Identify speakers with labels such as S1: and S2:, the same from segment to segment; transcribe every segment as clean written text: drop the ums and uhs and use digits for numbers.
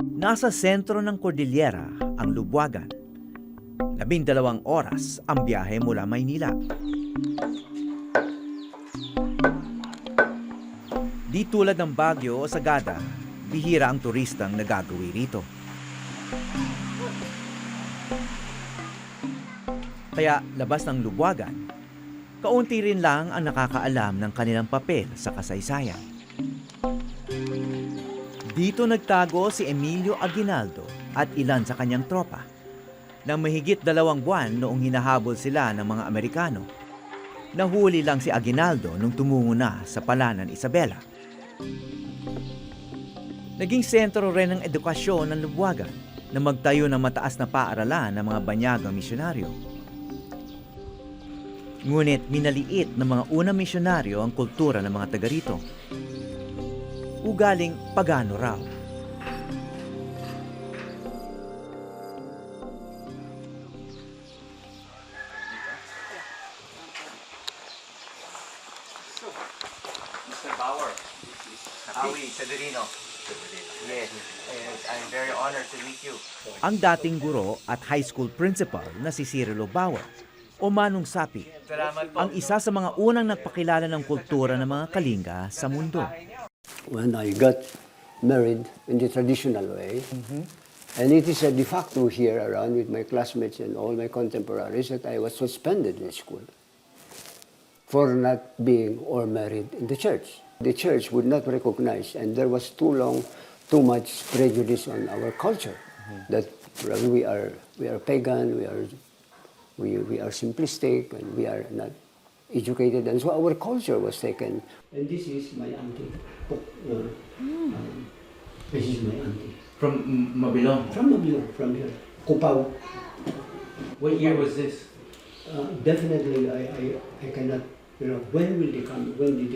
S1: Nasa sentro ng Cordillera ang Lubuagan. 12 oras ang biyahe mula Maynila. Di tulad ng Baguio o Sagada, bihira ang turistang nagagawi rito. Kaya labas ng Lubuagan, kaunti rin lang ang nakakaalam ng kanilang papel sa kasaysayan. Dito nagtago si Emilio Aguinaldo at ilan sa kanyang tropa. Nang mahigit 2 buwan noong hinahabol sila ng mga Amerikano, nahuli lang si Aguinaldo nung tumungo na sa Palanan, Isabela. Naging sentro rin ng edukasyon ng Lubuagan na magtayo ng mataas na paaralan ng mga banyagang misyonaryo. Ngunit minaliit ng mga unang misyonaryo ang kultura ng mga taga rito. Ugaling pagano raw.
S2: Mr. Bauer, Awi Severino. Yes, I'm very honored to meet you.
S1: Ang dating guro at high school principal na si Cirilo Bauer o Manong Sapi,
S2: Salamat po.
S1: ang isa sa mga unang nagpakilala ng kultura ng mga Kalinga sa mundo.
S3: When I got married in the traditional way, and it is a de facto here around with my classmates and all my contemporaries that I was suspended in school for not being or married in the church. The church would not recognize, and there was too much prejudice on our culture that we are pagan, we are simplistic, and we are not educated, and so our culture was taken. And this is my auntie. This is my auntie.
S2: From Mabilong.
S3: From Mabilong, from here. Cupao.
S2: What year was this?
S3: Definitely, I cannot, when did the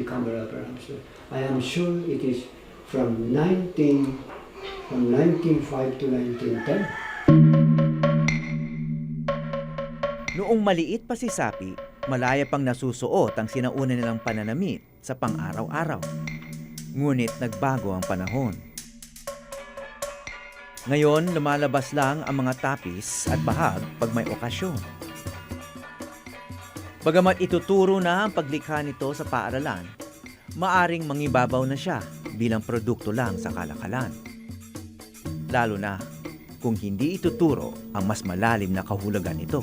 S3: camera perhaps? I am sure it is from 1905 to 1910.
S1: Noong maliit pa si Sapi, malaya pang nasusuot ang sinauna nilang pananamit sa pang-araw-araw. Ngunit nagbago ang panahon. Ngayon, lumalabas lang ang mga tapis at bahag pag may okasyon. Bagamat ituturo na ang paglikha nito sa paaralan, maaring mangibabaw na siya bilang produkto lang sa kalakalan. Lalo na kung hindi ituturo ang mas malalim na kahulugan nito.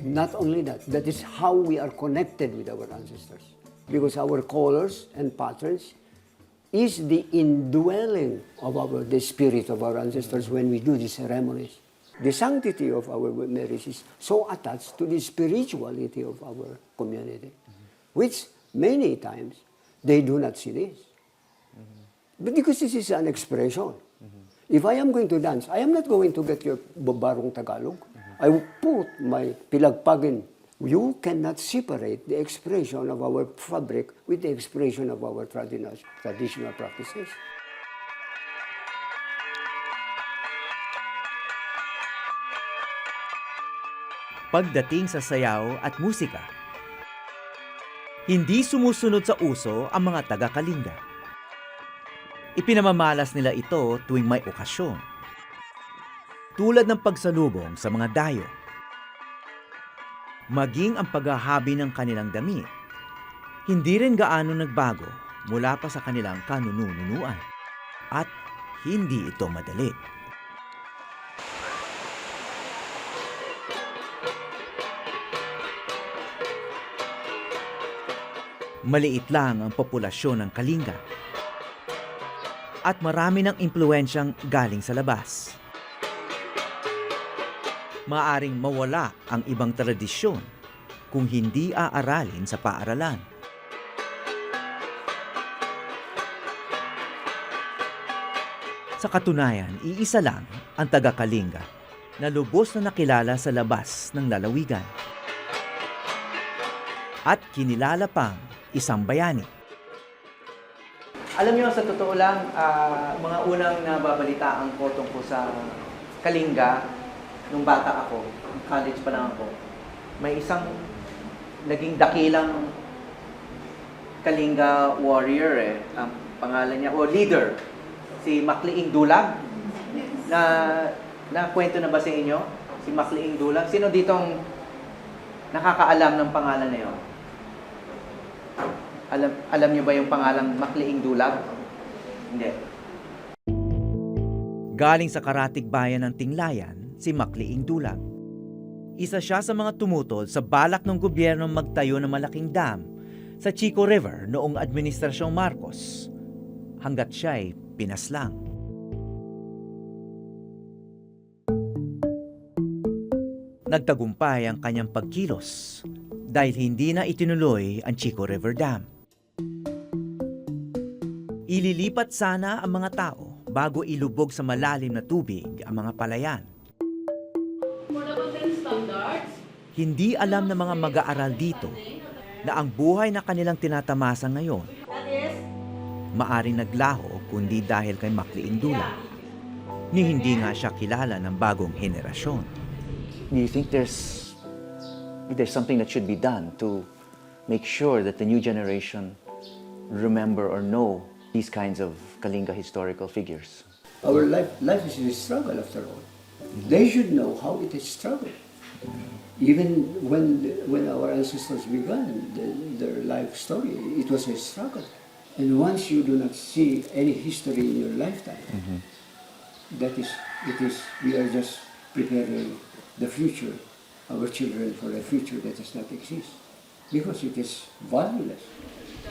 S3: Not only that, that is how we are connected with our ancestors. Because our colors and patterns is the indwelling of the spirit of our ancestors when we do these ceremonies. The sanctity of our marriage is so attached to the spirituality of our community, which many times they do not see this. But because this is an expression. If I am going to dance, I am not going to get your babarong Tagalog. I will put my pilagpagin. You cannot separate the expression of our fabric with the expression of our traditional practices.
S1: Pagdating sa sayaw at musika, hindi sumusunod sa uso ang mga taga-Kalinga. Ipinamamalas nila ito tuwing may okasyon, tulad ng pagsalubong sa mga dayo. Maging ang paghahabi ng kanilang damit, hindi rin gaano nagbago mula pa sa kanilang kanununuan. At hindi ito madali. Maliit lang ang populasyon ng Kalinga. At marami ng impluensyang galing sa labas. Maaring mawala ang ibang tradisyon kung hindi aaralin sa paaralan. Sa katunayan, iisa lang ang taga-Kalinga na lubos na nakilala sa labas ng lalawigan. At kinilala pang isang bayani.
S4: Alam niyo, sa totoo lang, mga unang nababalitaan ko tungkol sa Kalinga, nung bata ako, college pa lang ako, may isang naging dakilang Kalinga warrior ang pangalan niya, o leader. Si Makliing Dulag? Na kwento na ba sa inyo? Si Makliing Dulag? Sino ditong nakakaalam ng pangalan na yun? Alam niyo ba yung pangalang Makliing Dulag? Hindi.
S1: Galing sa karatig bayan ng Tinglayan, si Makliing Dulag. Isa siya sa mga tumutol sa balak ng gobyerno magtayo ng malaking dam sa Chico River noong Administrasyong Marcos, hanggat siya ay pinaslang. Nagtagumpay ang kanyang pagkilos dahil hindi na itinuloy ang Chico River Dam. Ililipat sana ang mga tao bago ilubog sa malalim na tubig ang mga palayan. Hindi alam ng mga mag-aaral dito na ang buhay na kanilang tinatamasa ngayon maaring naglaho kundi dahil kay Makliing Dulag, ni hindi nga siya kilala ng bagong henerasyon.
S2: Do you think there's something that should be done to make sure that the new generation remember or know these kinds of Kalinga historical figures?
S3: Our life is a struggle after all. They should know how it is struggle. Even when our ancestors began their life story, it was a struggle. And once you do not see any history in your lifetime, we are just preparing the future, our children, for a future that does not exist, because it is valueless.